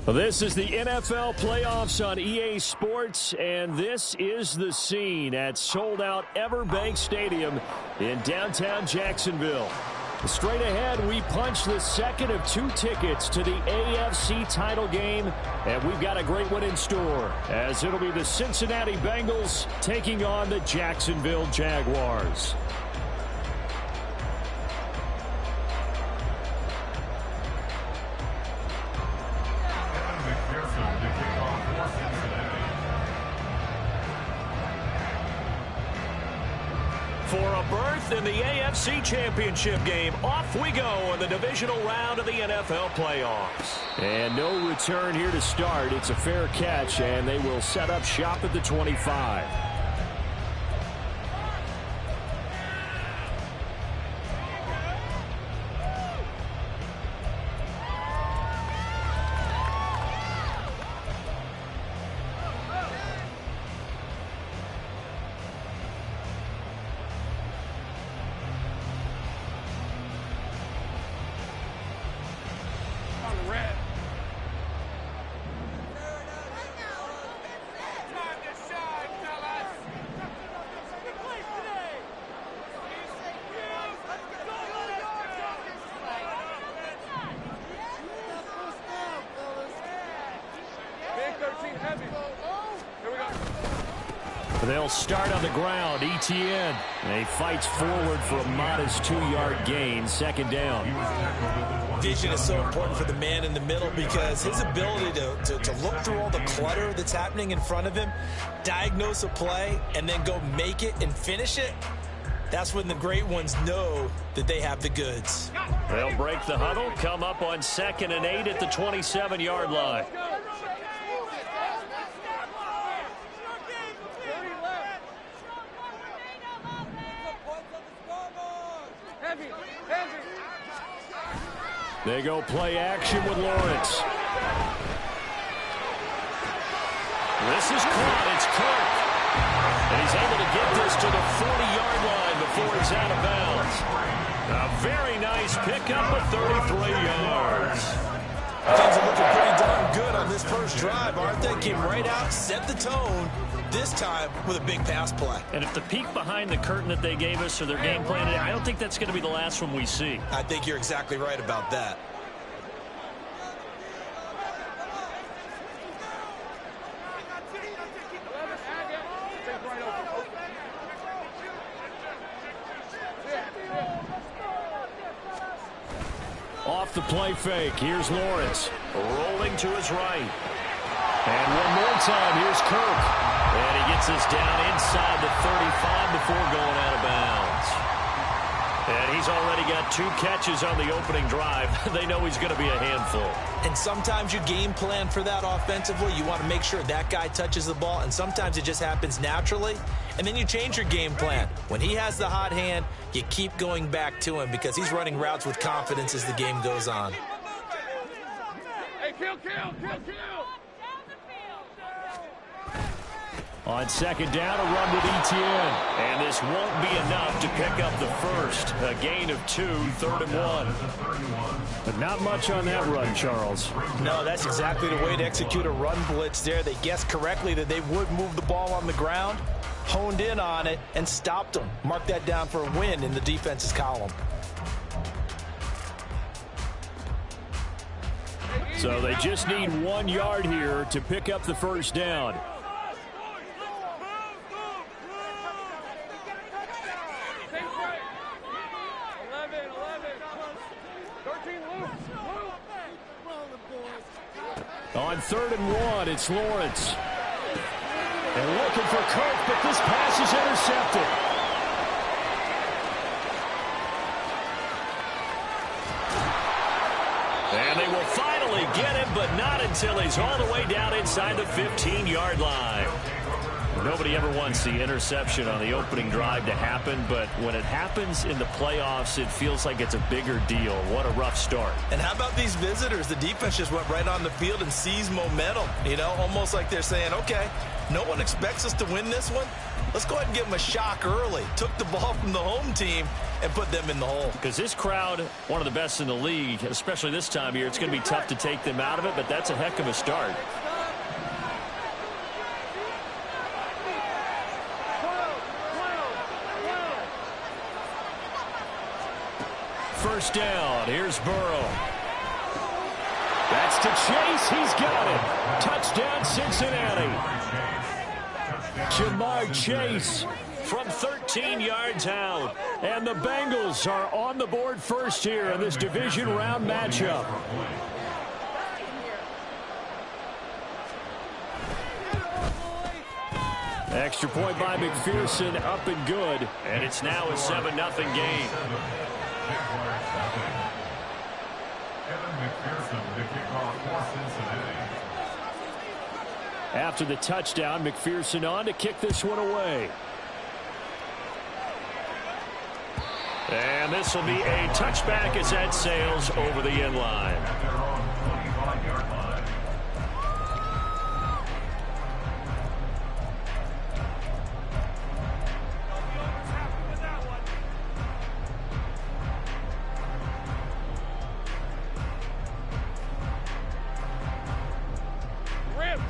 Well, this is the NFL playoffs on EA Sports, and this is the scene at sold-out Everbank Stadium in downtown Jacksonville. Straight ahead, we punch the second of 2 tickets to the AFC title game, and we've got a great one in store, as it'll be the Cincinnati Bengals taking on the Jacksonville Jaguars. For a berth in the AFC Championship game, off we go in the divisional round of the NFL playoffs. And no return here to start. It's a fair catch, and they will set up shop at the 25. They'll start on the ground. Etienne. And he fights forward for a modest 2-yard gain. Second down. Vision is so important for the man in the middle because his ability to look through all the clutter that's happening in front of him, diagnose a play, and then go make it and finish it, that's when the great ones know that they have the goods. They'll break the huddle, come up on 2nd and 8 at the 27-yard line. They go play action with Lawrence. This is caught. It's Kirk. And he's able to get this to the 40-yard line before it's out of bounds. A very nice pickup of 33 yards. first drive, Arthur came right out, set the tone, this time with a big pass play. And if the peek behind the curtain that they gave us or their game plan, I don't think that's going to be the last one we see. I think you're exactly right about that. Off the play fake, here's Lawrence. Rolling to his right. And one more time, here's Kirk. And he gets us down inside the 35 before going out of bounds. And he's already got 2 catches on the opening drive. They know he's going to be a handful. And sometimes you game plan for that offensively. You want to make sure that guy touches the ball, and sometimes it just happens naturally. And then you change your game plan. When he has the hot hand, you keep going back to him because he's running routes with confidence as the game goes on. Hey, kill. On second down, a run with Etienne. And this won't be enough to pick up the first. A gain of 2, 3rd and 1. But not much on that run, Charles. No, that's exactly the way to execute a run blitz there. They guessed correctly that they would move the ball on the ground, honed in on it, and stopped them. Mark that down for a win in the defense's column. So they just need 1 yard here to pick up the first down. On 3rd and 1, it's Lawrence. And looking for Kirk, but this pass is intercepted. And they will finally get him, but not until he's all the way down inside the 15-yard line. Nobody ever wants the interception on the opening drive to happen, but when it happens in the playoffs, it feels like it's a bigger deal. What a rough start. And how about these visitors? The defense just went right on the field and seized momentum, you know, almost like they're saying, okay, no one expects us to win this one. Let's go ahead and give them a shock early. Took the ball from the home team and put them in the hole. Because this crowd, one of the best in the league, especially this time of year, it's going to be tough to take them out of it, but that's a heck of a start. First down, here's Burrow. That's to Chase, he's got it. Touchdown, Cincinnati. Jamar Chase from 13 yards out. And the Bengals are on the board first here in this division round matchup. Extra point by McPherson, up and good. And it's now a 7-0 game. After the touchdown, McPherson on to kick this one away. And this will be a touchback as that sails over the end line.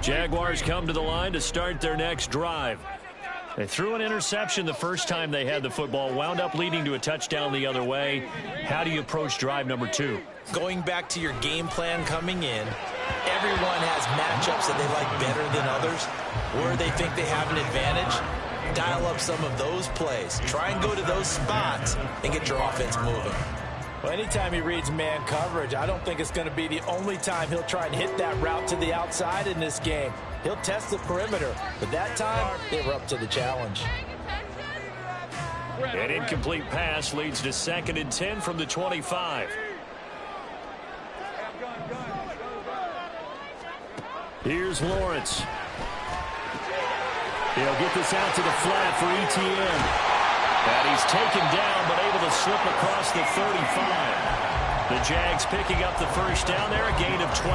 Jaguars come to the line to start their next drive. They threw an interception the first time they had the football, wound up leading to a touchdown the other way. How do you approach drive number 2? Going back to your game plan coming in, everyone has matchups that they like better than others, where they think they have an advantage. Dial up some of those plays. Try and go to those spots and get your offense moving. Well, anytime he reads man coverage, I don't think it's going to be the only time he'll try and hit that route to the outside in this game. He'll test the perimeter, but that time they were up to the challenge. An incomplete pass leads to 2nd and 10 from the 25. Here's Lawrence. He'll get this out to the flat for Etienne. And he's taken down, but able to slip across the 35. The Jags picking up the first down there, a gain of 12.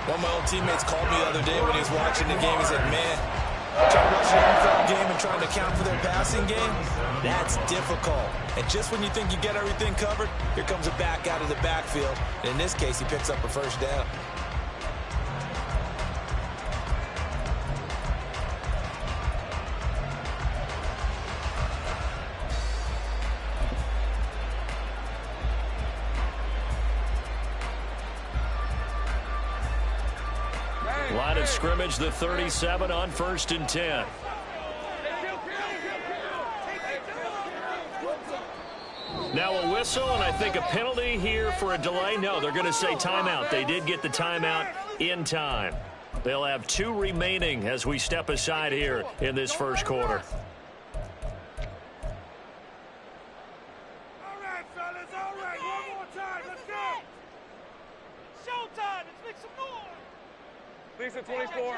One of my old teammates called me the other day when he was watching the game. He said, man, trying to watch an NFL game and trying to account for their passing game, that's difficult. And just when you think you get everything covered, here comes a back out of the backfield. And in this case, he picks up a first down. Line of scrimmage, the 37 on 1st and 10. Now a whistle, and I think a penalty here for a delay. No, they're going to say timeout. They did get the timeout in time. They'll have 2 remaining as we step aside here in this first quarter. All right, fellas, all right. One more time. Let's go. Showtime. Let's make some noise. Lisa, 24.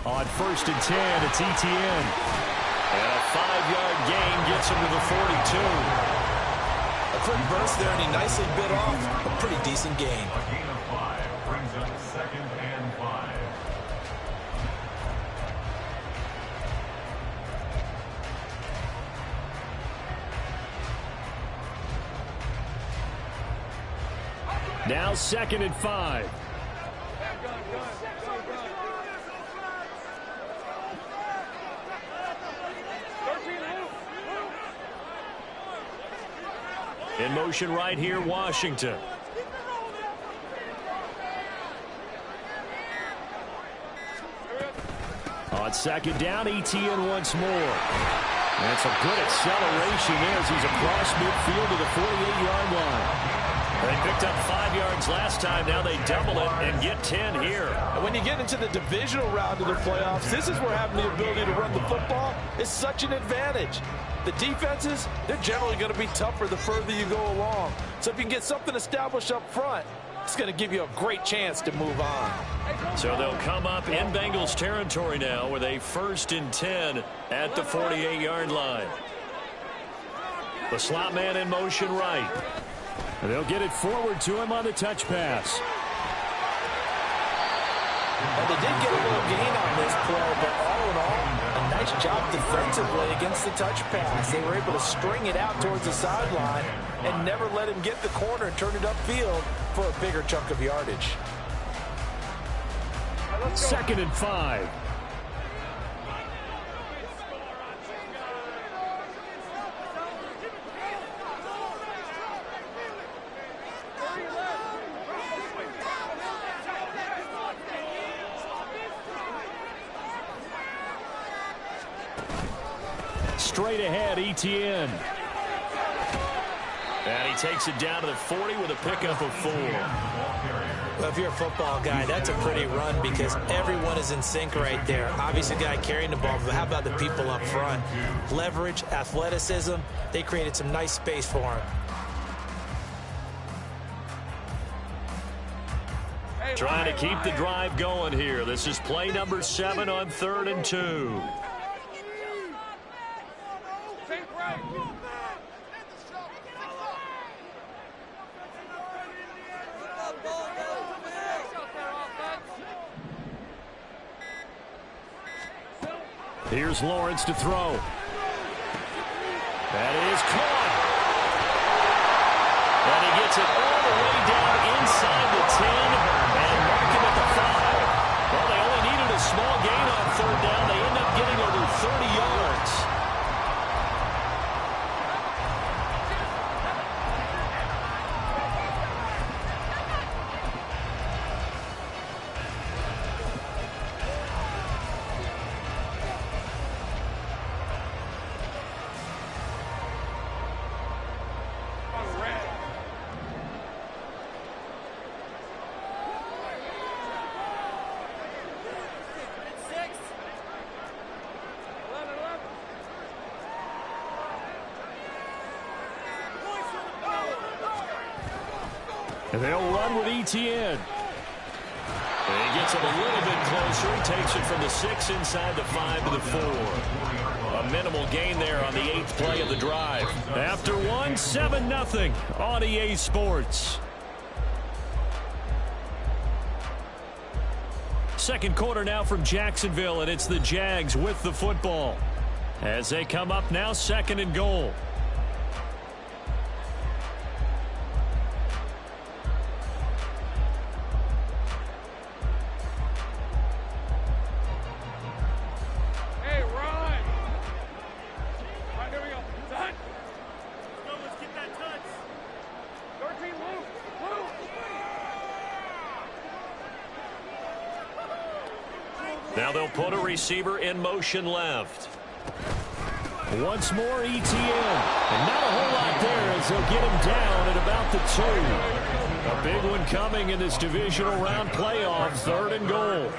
On 1st and 10, it's ETN. And a 5-yard gain gets him to the 42. A quick burst there, and he nicely bit off a pretty decent gain. A gain of 5 brings up 2nd and 5. Now 2nd and 5. In motion right here, Washington. On 2nd down, ETN once more. And some good acceleration there as he's across midfield to the 48-yard line. They picked up 5 yards last time. Now they double it and get 10 here. And when you get into the divisional round of the playoffs, this is where having the ability to run the football is such an advantage. The defenses, they're generally going to be tougher the further you go along. So if you can get something established up front, it's going to give you a great chance to move on. So they'll come up in Bengals territory now with a 1st and 10 at the 48-yard line. The slot man in motion right. And they'll get it forward to him on the touch pass. And they did get a little gain on this play, but all in all, a nice job defensively against the touch pass. They were able to string it out towards the sideline and never let him get the corner and turn it upfield for a bigger chunk of yardage. 2nd and 5. Straight ahead, ETN. And he takes it down to the 40 with a pickup of 4. Well, if you're a football guy, that's a pretty run because everyone is in sync right there. Obviously, the guy carrying the ball, but how about the people up front? Leverage, athleticism, they created some nice space for him. Trying to keep the drive going here. This is play number 7 on 3rd and 2. Here's Lawrence to throw. That is caught. And he gets it all the way down inside the 10 and mark him at the 5. Well, they only needed a small gain on 3rd down. They end up getting over 30 yards. And they'll run with ETN. And he gets him a little bit closer. He takes it from the 6 inside the 5 to the 4. A minimal gain there on the 8th play of the drive. After 1, 7-0 on EA Sports. Second quarter now from Jacksonville, and it's the Jags with the football. As they come up now, 2nd and goal. Hey, Ron. All right, here we go. Done. Let's go. Let's get Now they'll put a receiver in motion left. Once more ETN. And not a whole lot there as they'll get him down at about the 2. A big one coming in this divisional round playoff. 3rd and goal.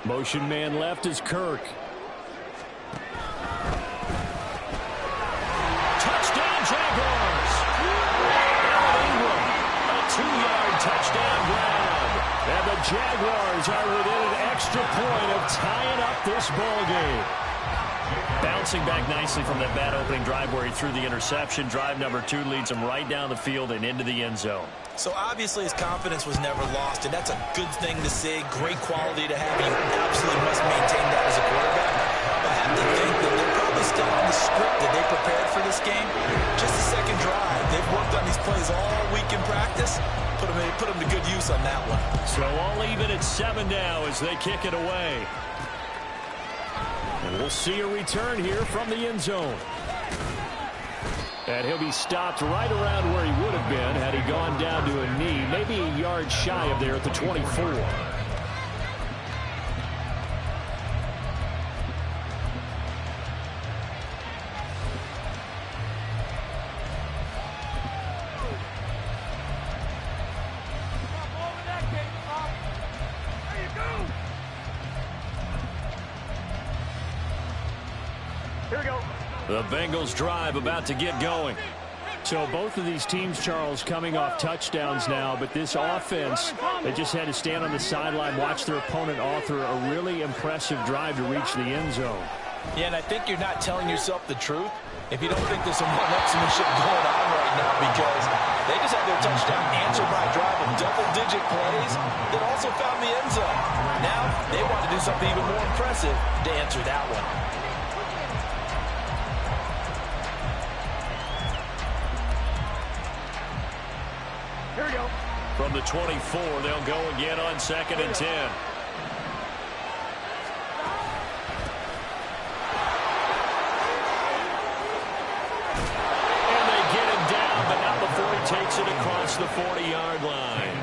Motion man left is Kirk. Touchdown Jaguars. Aaron Ingram, a 2-yard touchdown grab. And the Jaguars are within an extra point of tying up this ball game. Bouncing back nicely from that bad opening drive where he threw the interception. Drive number 2 leads him right down the field and into the end zone. So obviously his confidence was never lost, and that's a good thing to see. Great quality to have. You absolutely must maintain that as a quarterback. But I have to think that they're probably still on the script that they prepared for this game. Just a second drive. They've worked on these plays all week in practice. Put them to good use on that one. So all even at 7 now as they kick it away. And we'll see a return here from the end zone. And he'll be stopped right around where he would have been had he gone down to a knee, maybe a yard shy of there at the 24. The Bengals drive about to get going. So both of these teams, Charles, coming off touchdowns now, but this offense, they just had to stand on the sideline, watch their opponent author a really impressive drive to reach the end zone. Yeah, and I think you're not telling yourself the truth if you don't think there's some one-upsmanship going on right now, because they just had their touchdown answered by a drive of double-digit plays that also found the end zone. Now they want to do something even more impressive to answer that one. From the 24, they'll go again on 2nd and 10. And they get him down, but not before he takes it across the 40-yard line.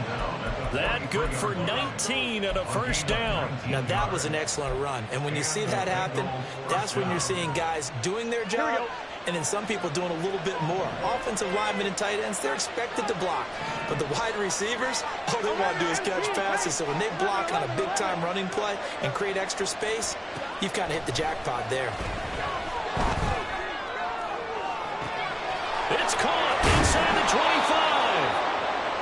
That good for 19 and a first down. Now that was an excellent run. And when you see that happen, that's when you're seeing guys doing their job, and then some people doing a little bit more. Offensive linemen and tight ends, they're expected to block. But the wide receivers, all they want to do is catch passes. So when they block on a big-time running play and create extra space, you've kind of hit the jackpot there. It's caught inside the 25.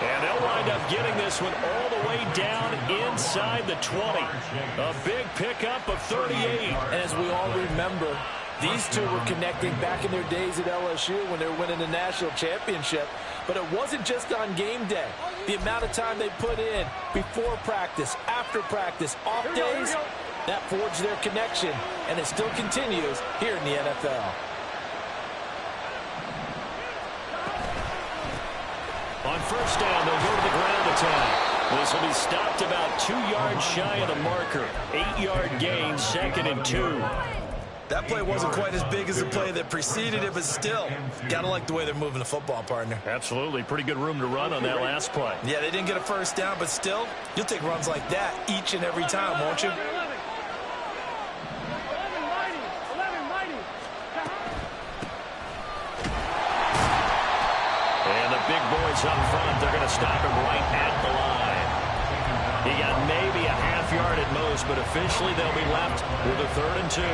And they'll wind up getting this one all the way down inside the 20. A big pickup of 38. And as we all remember, these two were connecting back in their days at LSU when they were winning the national championship. But it wasn't just on game day. The amount of time they put in before practice, after practice, off days, that forged their connection. And it still continues here in the NFL. On first down, they'll go to the ground attack. This will be stopped about 2 yards shy of the marker. 8-yard gain, 2nd and 2. That play wasn't quite as big as the play that preceded it, but still, gotta like the way they're moving the football, partner. Absolutely. Pretty good room to run on that last play. Yeah, they didn't get a first down, but still, you'll take runs like that each and every time, won't you? And the big boys up front, they're going to stop him right at the line. He got maybe a half yard at most, but officially they'll be left with a 3rd and 2.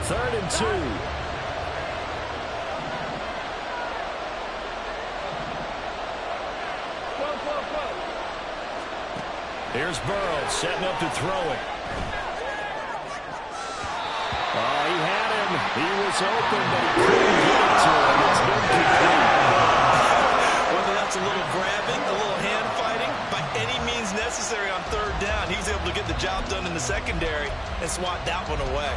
Third and 2. Here's Burrow setting up to throw it. Oh, he had him. He was open, but he couldn't get it to him. It's incomplete. Whether that's a little grabbing, a little hand fighting, by any means necessary on 3rd down, he was able to get the job done in the secondary and swat that one away.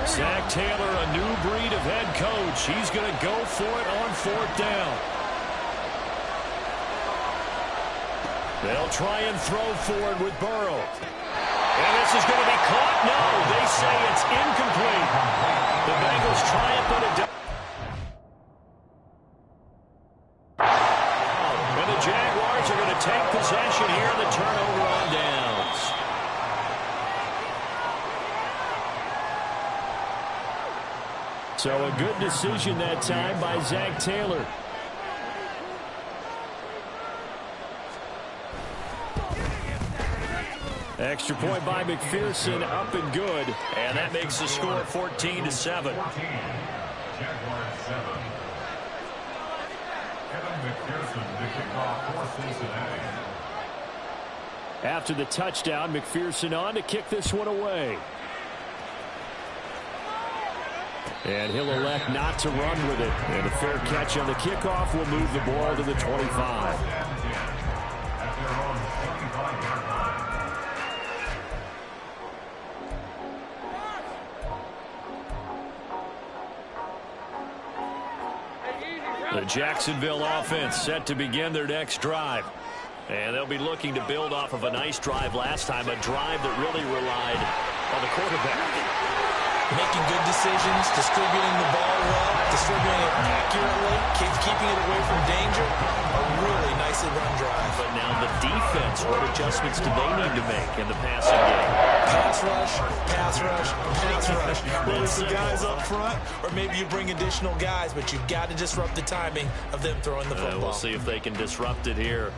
Zach Taylor, a new breed of head coach. He's going to go for it on 4th down. They'll try and throw forward with Burrow. And this is going to be caught. No, they say it's incomplete. The Bengals triumph on a and the Jaguars are going to take possession here. The turnover on downs. So a good decision that time by Zach Taylor. Extra point by McPherson, up and good. And that makes the score 14-7. 14. Jaguars 7. Kevin McPherson, the kickoff for Cincinnati. After the touchdown, McPherson on to kick this one away. And he'll elect not to run with it. And a fair catch on the kickoff will move the ball to the 25. At their own 25-yard line. The Jacksonville offense set to begin their next drive. And they'll be looking to build off of a nice drive last time, a drive that really relied on the quarterback. Making good decisions, distributing the ball well, distributing it accurately, keeping it away from danger. A really nicely run drive. But now the defense, what adjustments do they need to make in the passing game? Pass rush, pass rush, pass rush. Whether it's the guys up front or maybe you bring additional guys, but you've got to disrupt the timing of them throwing the football. We'll see if they can disrupt it here.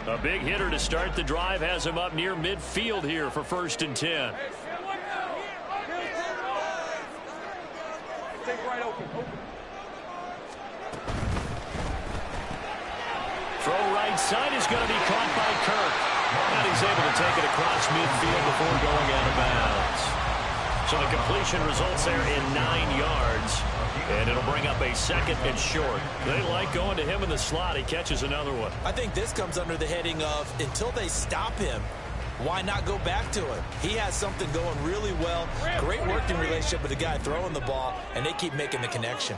A big hitter to start the drive has him up near midfield here for 1st and 10. Throw right side is going to be caught by Kirk. And he's able to take it across midfield before going out of bounds. So the completion results there in 9 yards. And it'll bring up a 2nd and short. They like going to him in the slot. He catches another one. I think this comes under the heading of until they stop him, why not go back to him? He has something going really well. Great working relationship with the guy throwing the ball, and they keep making the connection.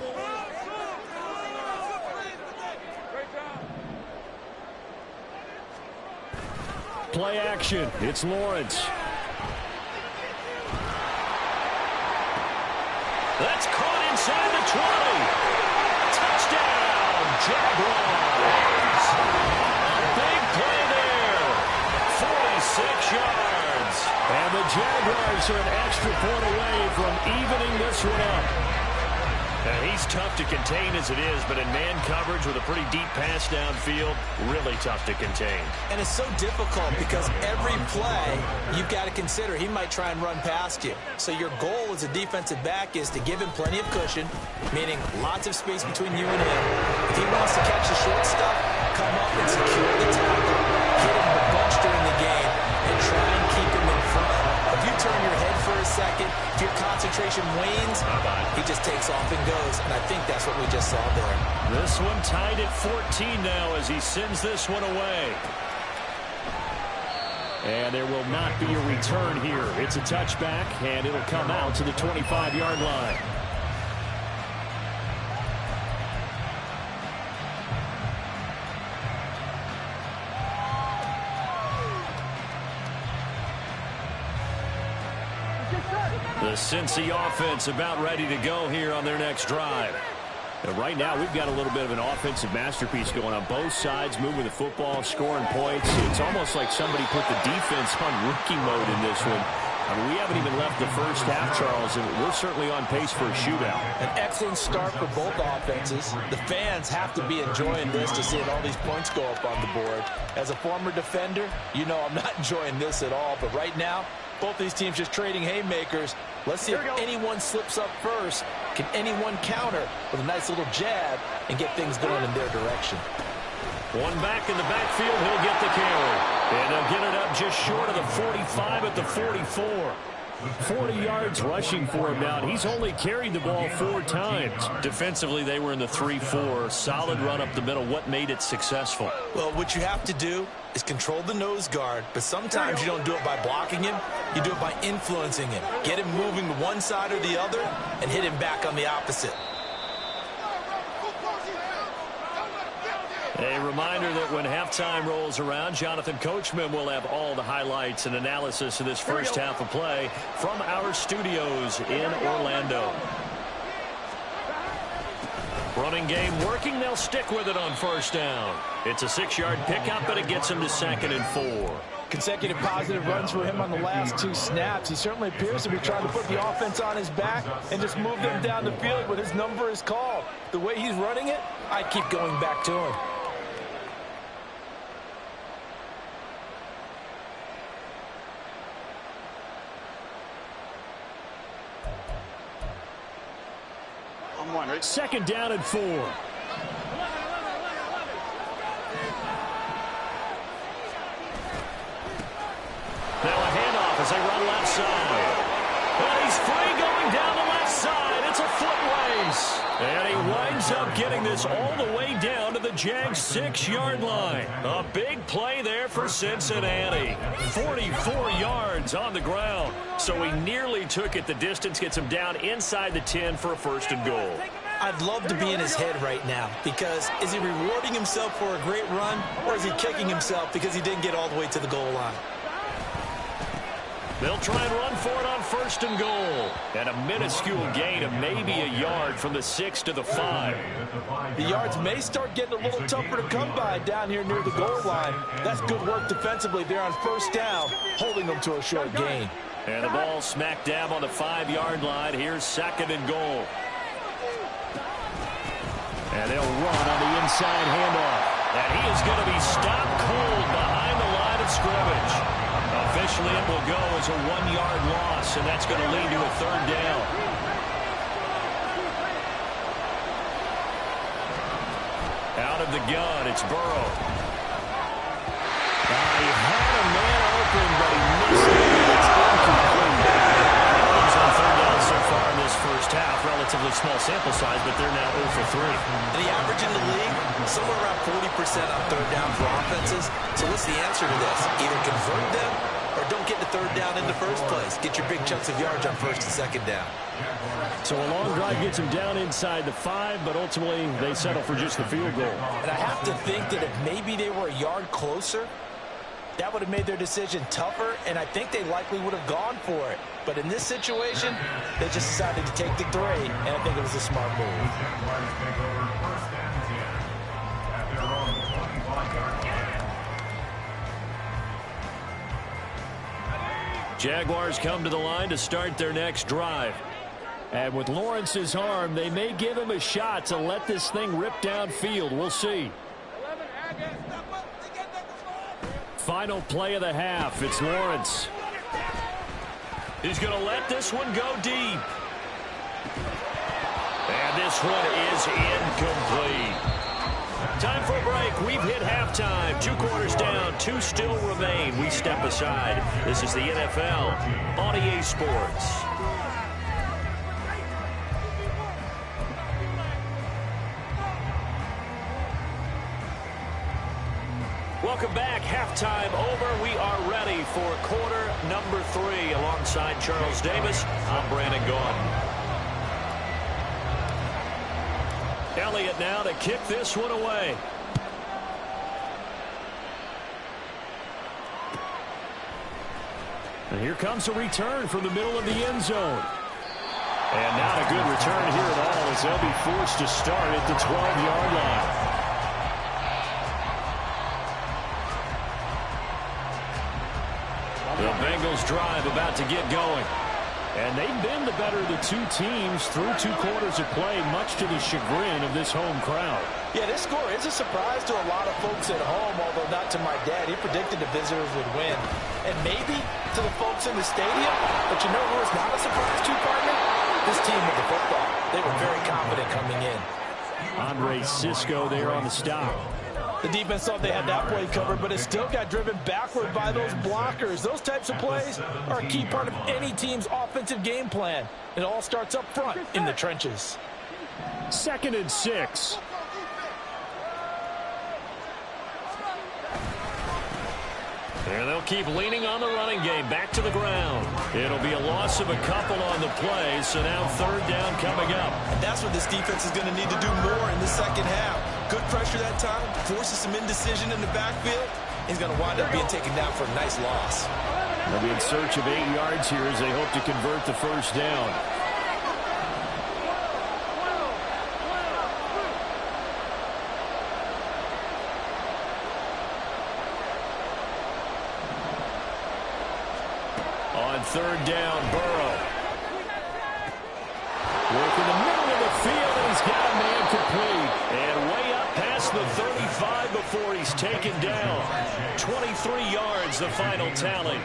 Play action. It's Lawrence. That's caught inside the 20. Touchdown, Jaguars. A big play there. 46 yards. And the Jaguars are an extra point away from evening this one up. And he's tough to contain as it is, but in man coverage with a pretty deep pass downfield, really tough to contain. And it's so difficult because every play you've got to consider he might try and run past you. So your goal as a defensive back is to give him plenty of cushion, meaning lots of space between you and him. If he wants to catch the short stuff, come up and secure the tackle, hit him a bunch during the game, and try and keep him in front. If you turn your head for a second, if your concentration wanes, he just takes off and goes, and I think that's what we just saw there. This one tied at 14 now as he sends this one away. And there will not be a return here. It's a touchback, and it'll come out to the 25-yard line. The Cincy offense about ready to go here on their next drive. And right now, we've got a little bit of an offensive masterpiece going on both sides, moving the football, scoring points. It's almost like somebody put the defense on rookie mode in this one. I mean, we haven't even left the first half, Charles, and we're certainly on pace for a shootout. An excellent start for both offenses. The fans have to be enjoying this to see all these points go up on the board. As a former defender, you know I'm not enjoying this at all, but right now, both these teams just trading haymakers. Let's see if anyone slips up first. Can anyone counter with a nice little jab and get things going in their direction? One back in the backfield, he'll get the carry. And they'll get it up just short of the 45 at the 44. 40 yards rushing for him now. He's only carried the ball 4 times. Defensively, they were in the 3-4. Solid run up the middle. What made it successful? Well, what you have to do is control the nose guard, but sometimes you don't do it by blocking him. You do it by influencing him. Get him moving to one side or the other and hit him back on the opposite. A reminder that when halftime rolls around, Jonathan Coachman will have all the highlights and analysis of this first half of play from our studios in Orlando. Running game working. They'll stick with it on first down. It's a 6-yard pickup, but it gets him to 2nd and 4. Consecutive positive runs for him on the last 2 snaps. He certainly appears to be trying to put the offense on his back and just move them down the field when his number is called. The way he's running it, I keep going back to him. Second down and 4. Now a handoff as they run left side. And he's free going down the left side. It's a foot race. And he winds up getting this all the way down to the Jags' 6-yard line. A big play there for Cincinnati. 44 yards on the ground. So he nearly took it the distance, gets him down inside the 10 for a 1st and goal. I'd love to be in his head right now, because is he rewarding himself for a great run, or is he kicking himself because he didn't get all the way to the goal line? They'll try and run for it on 1st and goal. And a minuscule gain of maybe a yard from the 6 to the 5. The yards may start getting a little tougher to come by down here near the goal line. That's good work defensively there on 1st down, holding them to a short gain. And the ball smack dab on the 5-yard line. Here's 2nd and goal. And they'll run on the inside handoff. And he is going to be stopped cold behind the line of scrimmage. Officially, it will go as a 1-yard loss, and that's going to lead to a 3rd down. Out of the gun, it's Burrow. He had a man open, but he missed it. It's incomplete. He's on 3rd down so far in this first half. Relatively small sample size, but they're now 0 for 3. The average in the league, somewhere around 40% on 3rd down for offenses. So what's the answer to this? Either convert them or don't get the 3rd down in the first place. Get your big chunks of yards on 1st and 2nd down. So a long drive gets him down inside the 5, but ultimately they settle for just the field goal. And I have to think that if maybe they were a yard closer, that would have made their decision tougher, and I think they likely would have gone for it. But in this situation, they just decided to take the 3, and I think it was a smart move. Jaguars come to the line to start their next drive. And with Lawrence's arm, they may give him a shot to let this thing rip downfield. We'll see. Final play of the half. It's Lawrence. He's going to let this one go deep. And this one is incomplete. Time for a break. We've hit halftime. 2 quarters down. 2 still remain. We step aside. This is the NFL on EA Sports. Welcome back. Halftime over. We are ready for quarter number 3. Alongside Charles Davis, I'm Brandon Gaudin. Elliott now to kick this one away. And here comes a return from the middle of the end zone. And not a good return here at all, as they'll be forced to start at the 12-yard line. The Bengals drive about to get going. And they've been the better of the 2 teams through 2 quarters of play, much to the chagrin of this home crowd. Yeah, this score is a surprise to a lot of folks at home, although not to my dad. He predicted the visitors would win. And maybe to the folks in the stadium, but you know who was not a surprise to, partner? This team with the football. They were very confident coming in. Andre Cisco there on the stop. The defense thought they had that play covered, but it still got driven backward by those blockers. Those types of plays are a key part of any team's offensive game plan. It all starts up front in the trenches. 2nd and 6. And they'll keep leaning on the running game. Back to the ground. It'll be a loss of a couple on the play, so now 3rd down coming up. And that's what this defense is going to need to do more in the second half. good pressure that time, forces some indecision in the backfield. He's going to wind up being taken down for a nice loss. They'll be in search of 8 yards here as they hope to convert the first down. On third down, Burrow. Working the middle of the field, and he's got a man complete. And way up past the 35 before he's taken down. 23 yards, the final tally.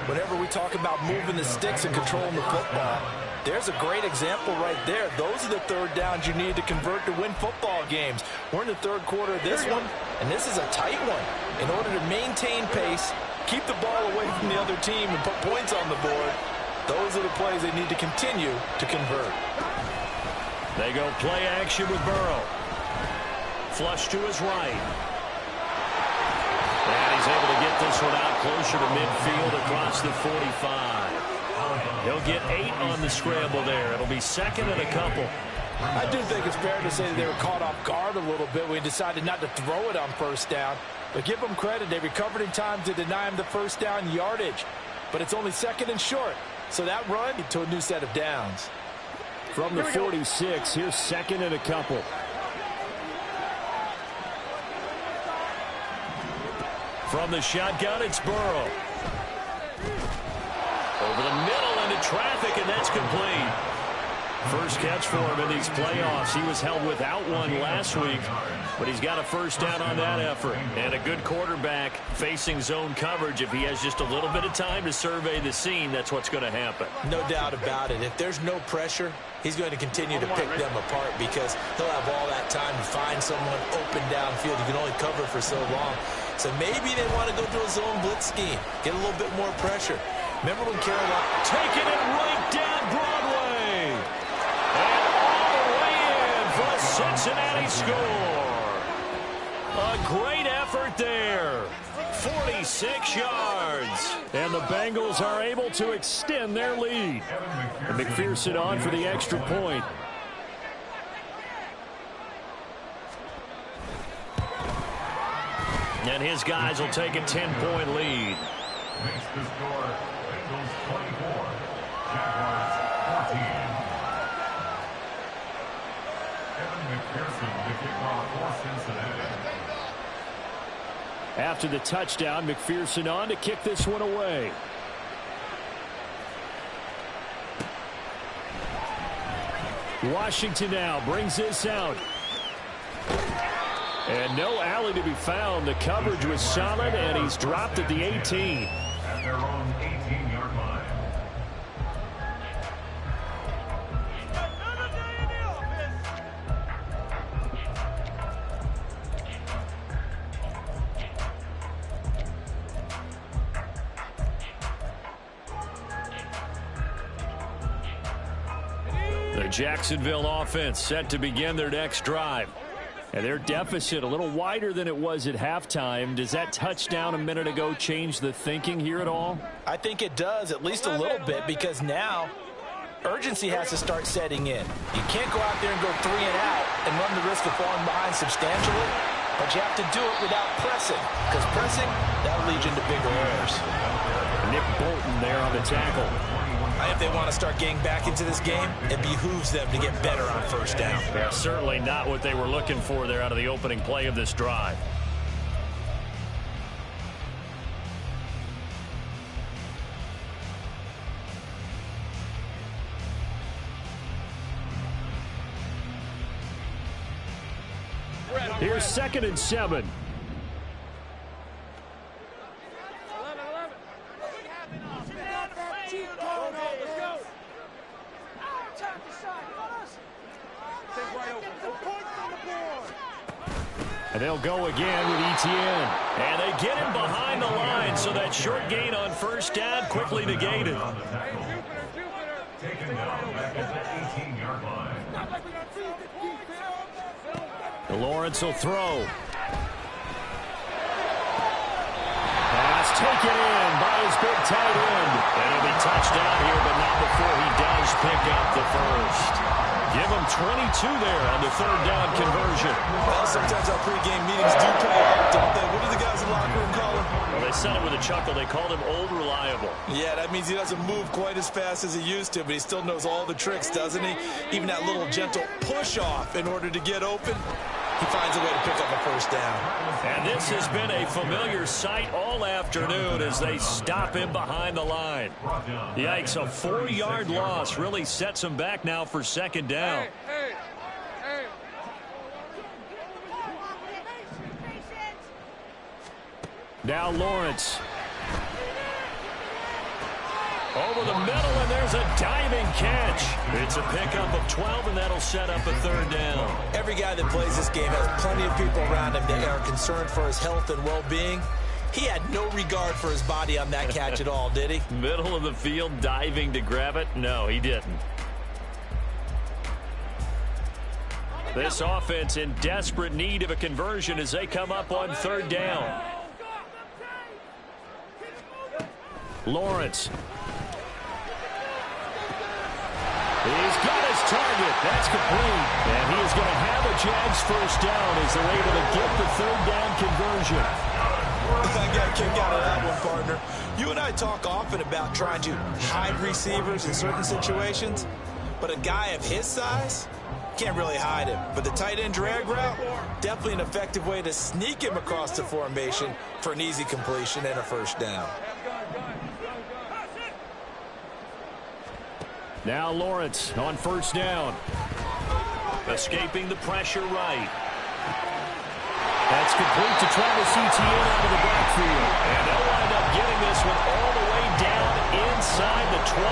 Whenever we talk about moving the sticks and controlling the football, there's a great example right there. Those are the third downs you need to convert to win football games. We're in the third quarter of this one, and this is a tight one. In order to maintain pace, keep the ball away from the other team, and put points on the board, those are the plays they need to continue to convert. They go play action with Burrow. Flush to his right. And he's able to get this one out closer to midfield across the 45. He'll get 8 on the scramble there. It'll be second and a couple. I do think it's fair to say that they were caught off guard a little bit when he decided not to throw it on first down. But give them credit. They recovered in time to deny him the first down yardage. But it's only second and short. So that run to a new set of downs. From the 46, here's second and a couple. From the shotgun, it's Burrow. Over the middle into traffic, and that's complete. First catch for him in these playoffs. He was held without one last week, but he's got a first down on that effort. And a good quarterback facing zone coverage. If he has just a little bit of time to survey the scene, that's what's going to happen. No doubt about it. If there's no pressure, he's going to continue to pick them apart because he'll have all that time to find someone open downfield. You can only cover for so long. So maybe they want to go to a zone blitz scheme, get a little bit more pressure. Remember when Carolina taking it right down Broadway. And all the way in for a Cincinnati score. A great effort there. 46 yards. And the Bengals are able to extend their lead. And McPherson on for the extra point. And his guys will take a 10-point lead. Makes the score Bengals 24, Jaguars 14. Evan McPherson, the kickoff for Cincinnati. After the touchdown, McPherson on to kick this one away. Washington now brings this out. And no alley to be found. The coverage was solid, and he's dropped at the 18. At their own 18-yard line. The Jacksonville offense set to begin their next drive. And their deficit a little wider than it was at halftime. Does that touchdown a minute ago change the thinking here at all? I think it does, at least a little bit, because now urgency has to start setting in. You can't go out there and go 3 and out and run the risk of falling behind substantially, but you have to do it without pressing, because pressing, that'll lead you into bigger errors. Nick Bolton there on the tackle. If they want to start getting back into this game, it behooves them to get better on first down. Yeah, certainly not what they were looking for there out of the opening play of this drive. Here's 2nd and 7. And they'll go again with Etienne. And they get him behind the line, so that short gain on first down quickly negated. Taken down back at the 18-yard line. Lawrence will throw. Pass taken in by his big tight end. And he'll be touched down here, but not before he does pick up the first. Give him 22 there on the third down conversion. Well, sometimes our pregame meetings do pay off, don't they? What do the guys in the locker room call him? Well, they said it with a chuckle. They called him old reliable. Yeah, that means he doesn't move quite as fast as he used to, but he still knows all the tricks, doesn't he? Even that little gentle push-off in order to get open. He finds a way to pick up a first down. And this has been a familiar sight all afternoon as they stop him behind the line. Yikes, a 4-yard loss really sets him back now for second down. Now Lawrence. Over the middle, and there's a diving catch. It's a pickup of 12, and that'll set up a third down. Every guy that plays this game has plenty of people around him that are concerned for his health and well-being. He had no regard for his body on that catch at all, did he? Middle of the field, diving to grab it? No, he didn't. This offense in desperate need of a conversion as they come up on third down. Lawrence. He's got his target. That's complete. And he is going to have a Jags first down as they're able to get the third down conversion. I got a kick out of that one, partner. You and I talk often about trying to hide receivers in certain situations, but a guy of his size can't really hide him. But the tight end drag route, definitely an effective way to sneak him across the formation for an easy completion and a first down. Now Lawrence on first down. Escaping the pressure right. That's complete to Travis Etienne out of the backfield. And they'll wind up getting this one all the way down inside the 20.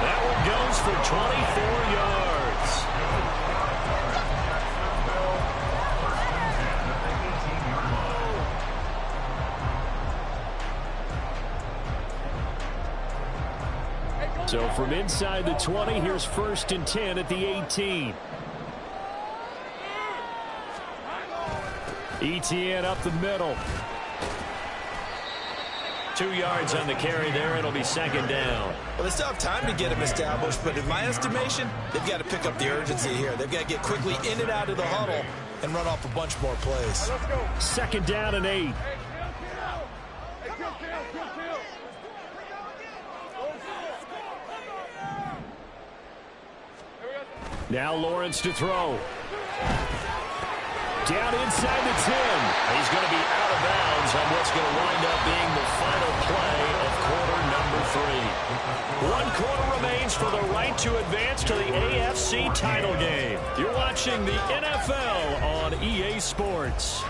That one goes for 24 yards. So from inside the 20, here's 1st and 10 at the 18. Etienne up the middle. 2 yards on the carry there. It'll be second down. Well, they still have time to get him established, but in my estimation, they've got to pick up the urgency here. They've got to get quickly in and out of the huddle and run off a bunch more plays. Second down and 8. Now Lawrence to throw. Down inside the 10. He's going to be out of bounds on what's going to wind up being the final play of quarter number 3. 1 quarter remains for the right to advance to the AFC title game. You're watching the NFL on EA Sports.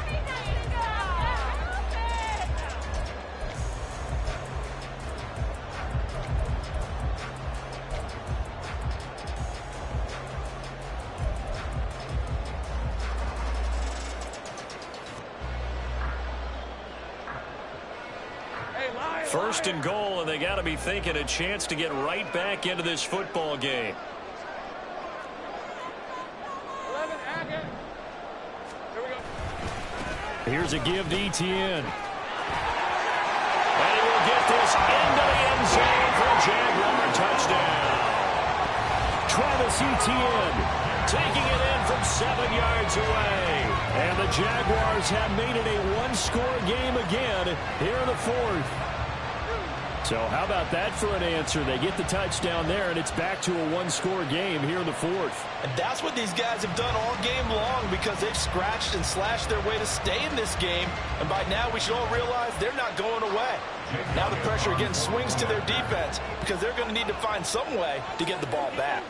First and goal, and they got to be thinking a chance to get right back into this football game. 11, Hackett. Here we go. Here's a give to Etienne. And he will get this into the end zone for a Jaguar touchdown. Travis Etienne taking it in from 7 yards away. And the Jaguars have made it a one-score game again here in the 4th. So how about that for an answer? They get the touchdown there, and it's back to a one-score game here in the 4th. And that's what these guys have done all game long because they've scratched and slashed their way to stay in this game. And by now, we should all realize they're not going away. Now the pressure again swings to their defense because they're going to need to find some way to get the ball back.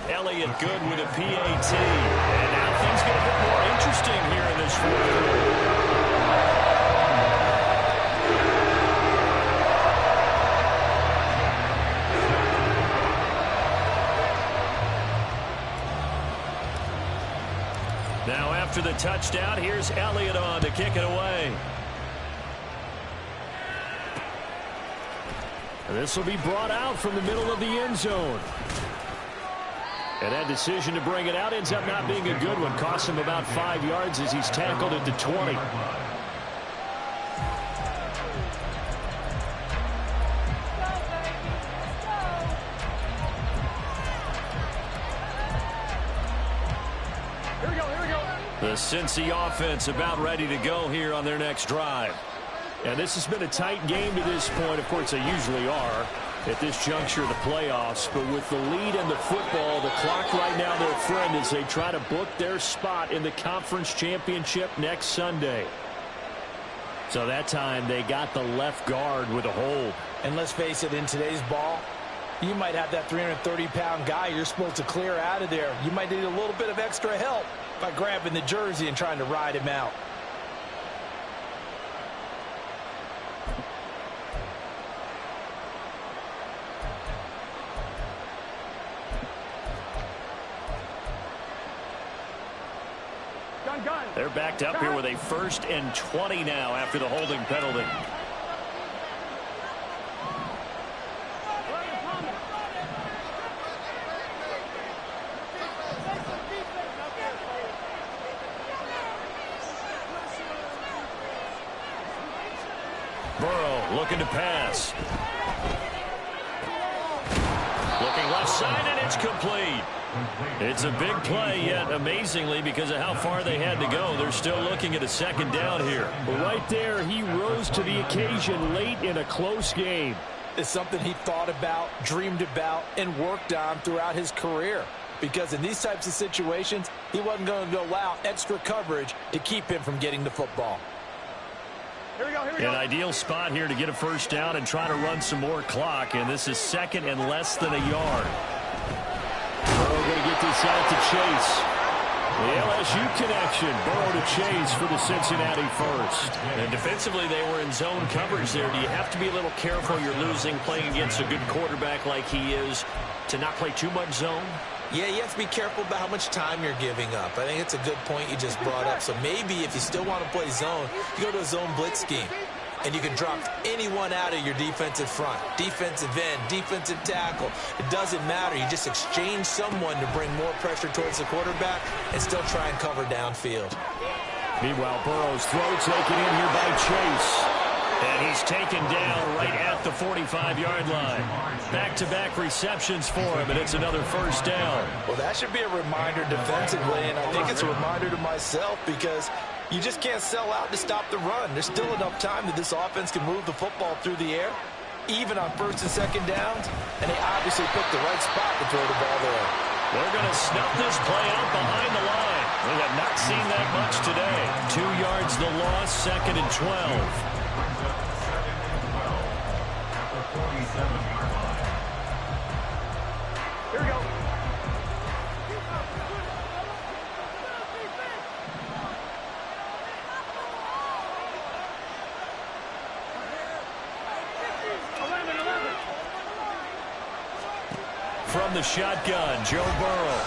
Elliott good with a PAT. And now things get a bit more interesting here in this 4th quarter. Now after the touchdown, here's Elliott on to kick it away. And this will be brought out from the middle of the end zone. And that decision to bring it out ends up not being a good one. Costs him about 5 yards as he's tackled at the 20. Cincy offense about ready to go here on their next drive. And this has been a tight game to this point. Of course, they usually are at this juncture of the playoffs. But with the lead in the football, the clock right now their friend as they try to book their spot in the conference championship next Sunday. So that time they got the left guard with a hold. And let's face it, in today's ball, you might have that 330-pound guy you're supposed to clear out of there. You might need a little bit of extra help by grabbing the jersey and trying to ride him out. They're backed up here with a 1st and 20 now after the holding penalty. Burrow looking to pass. Looking left side, and it's complete. It's a big play, yet amazingly, because of how far they had to go, they're still looking at a 2nd down here. Well, right there, he rose to the occasion late in a close game. It's something he thought about, dreamed about, and worked on throughout his career. Because in these types of situations, he wasn't going to allow extra coverage to keep him from getting the football. Here we go. An ideal spot here to get a 1st down and try to run some more clock, and this is 2nd and less than a yard. Burrow going to get this out to Chase. The LSU connection. Burrow to Chase for the Cincinnati first. And defensively, they were in zone coverage there. Do you have to be a little careful? You're losing playing against a good quarterback like he is to not play too much zone? Yeah, you have to be careful about how much time you're giving up. I think it's a good point you just brought up. So maybe if you still want to play zone, you go to a zone blitz scheme. And you can drop anyone out of your defensive front. Defensive end, defensive tackle. It doesn't matter. You just exchange someone to bring more pressure towards the quarterback and still try and cover downfield. Meanwhile, Burrow's throw taken in here by Chase. And he's taken down right at the 45-yard line. Back-to-back receptions for him, and it's another 1st down. Well, that should be a reminder defensively, and I think it's a reminder to myself because you just can't sell out to stop the run. There's still enough time that this offense can move the football through the air, even on 1st and 2nd downs, and they obviously picked the right spot to throw the ball there. They're going to snuff this play out behind the line. We have not seen that much today. 2 yards the loss, 2nd and 12. Here we go. From the shotgun, Joe Burrow.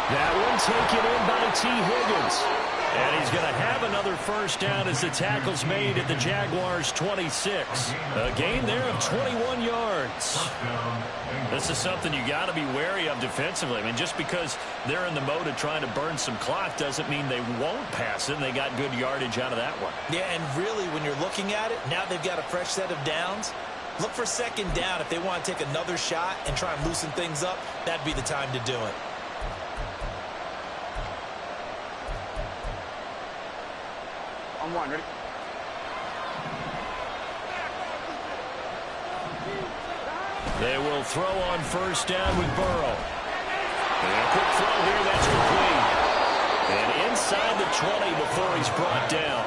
That one taken in by T. Higgins. And he's going to have another 1st down as the tackle's made at the Jaguars' 26. A gain there of 21 yards. This is something you got to be wary of defensively. I mean, just because they're in the mode of trying to burn some clock doesn't mean they won't pass it. And they got good yardage out of that one. Yeah, and really, when you're looking at it, now they've got a fresh set of downs. Look for 2nd down. If they want to take another shot and try and loosen things up, that'd be the time to do it. On 1, ready? They will throw on 1st down with Burrow. And a quick throw here, that's complete. And inside the 20 before he's brought down.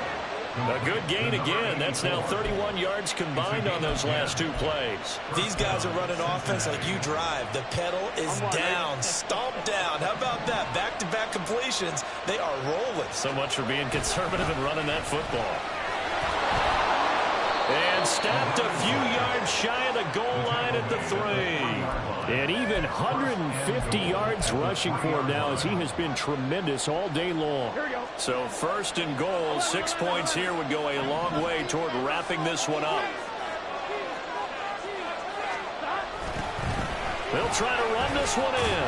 A good gain again. That's now 31 yards combined on those last 2 plays. These guys are running offense like you drive. The pedal is down, stomped down. How about that? Back-to-back completions. They are rolling. So much for being conservative and running that football. And stopped a few yards shy of the goal line at the 3. And even 150 yards rushing for him now as he has been tremendous all day long. So 1st and goal, 6 points here would go a long way toward wrapping this one up. They'll try to run this one in.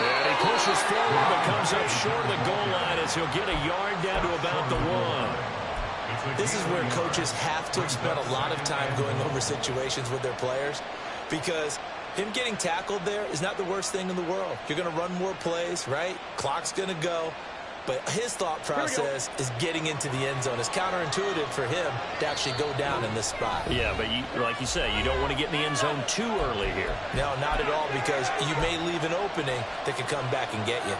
And he pushes forward but comes up short of the goal line as he'll get a yard down to about the 1. This is where coaches have to spend a lot of time going over situations with their players because Him getting tackled there is not the worst thing in the world. You're going to run more plays, right? Clock's going to go. But his thought process is getting into the end zone. It's counterintuitive for him to actually go down in this spot. Yeah, but like you say, you don't want to get in the end zone too early here. No, not at all, because you may leave an opening that could come back and get you.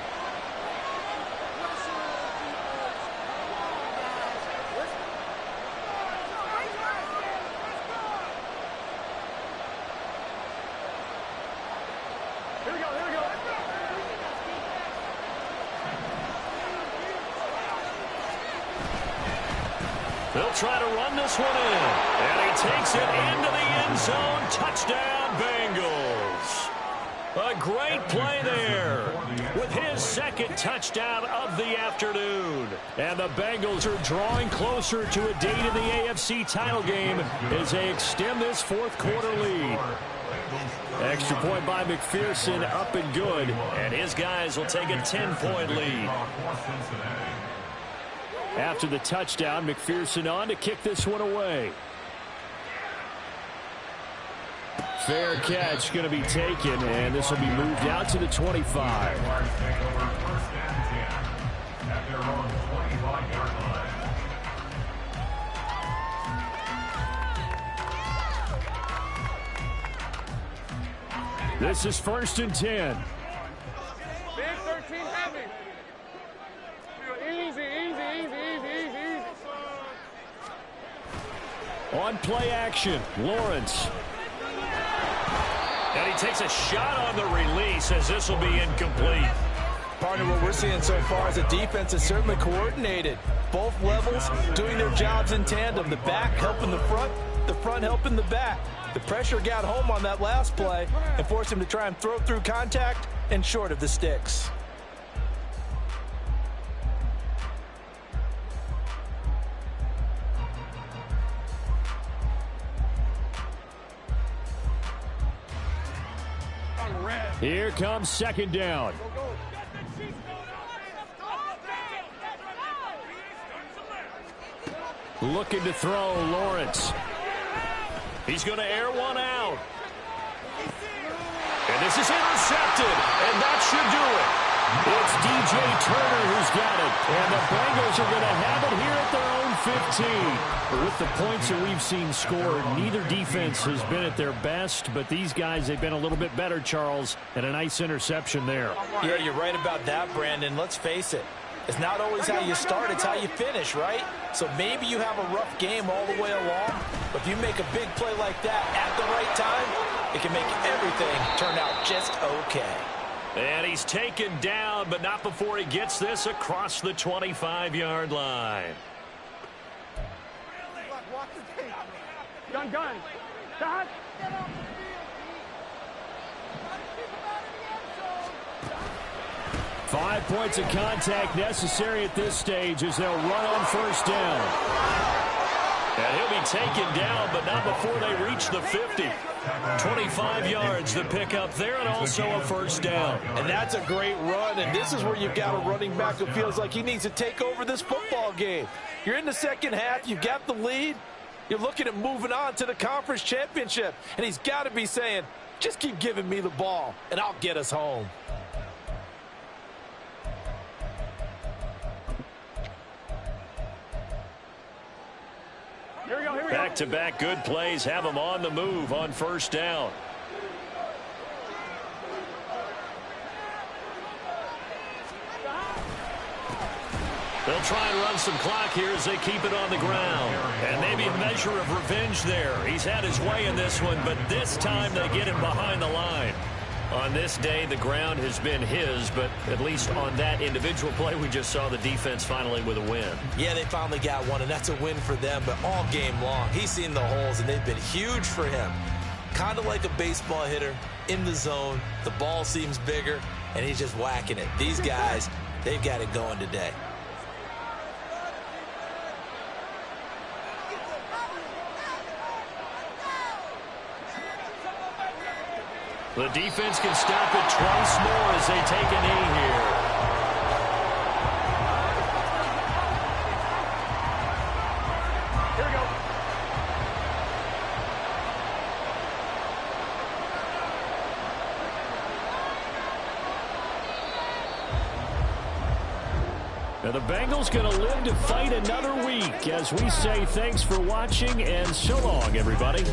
They'll try to run this one in. And he takes it into the end zone. Touchdown, Bengals. A great play there with his second touchdown of the afternoon. And the Bengals are drawing closer to a date in the AFC title game as they extend this fourth quarter lead. Extra point by McPherson, up and good. And his guys will take a 10-point lead. After the touchdown, McPherson on to kick this one away. Fair catch going to be taken, and this will be moved out to the 25. This is 1st and 10. Big 13 heavy. Easy. On play action, Lawrence. And he takes a shot on the release as this will be incomplete. Partner, what we're seeing so far is the defense is certainly coordinated. Both levels doing their jobs in tandem. The back helping the front helping the back. The pressure got home on that last play and forced him to try and throw through contact and short of the sticks. Here comes 2nd down. Looking to throw, Lawrence. He's going to air one out. And this is intercepted, and that should do it. It's DJ Turner who's got it, and the Bengals are going to have it here at their own 15. With the points that we've seen scored, neither defense has been at their best, but these guys, they've been a little bit better, Charles, and a nice interception there. Yeah, you're right about that, Brandon. Let's face it. It's not always how you start, it's how you finish, right? So maybe you have a rough game all the way along, but if you make a big play like that at the right time, it can make everything turn out just okay. And he's taken down, but not before he gets this across the 25-yard line. Gun. Dot. 5 points of contact necessary at this stage as they'll run on 1st down. And he'll be taken down, but not before they reach the 50. 25 yards to pick up there, and also a 1st down. And that's a great run, and this is where you've got a running back who feels like he needs to take over this football game. You're in the second half, you've got the lead. You're looking at moving on to the conference championship, and he's got to be saying, just keep giving me the ball, and I'll get us home. Here we go. Back-to-back good plays have them on the move on 1st down. They'll try and run some clock here as they keep it on the ground. And maybe a measure of revenge there. He's had his way in this one, but this time they get him behind the line. On this day, the ground has been his, but at least on that individual play, we just saw the defense finally with a win. Yeah, they finally got one, and that's a win for them, but all game long, he's seen the holes, and they've been huge for him. Kind of like a baseball hitter in the zone. The ball seems bigger, and he's just whacking it. These guys, they've got it going today. The defense can stop it twice more as they take a knee here. Here we go. And the Bengals going to live to fight another week as we say thanks for watching and so long, everybody.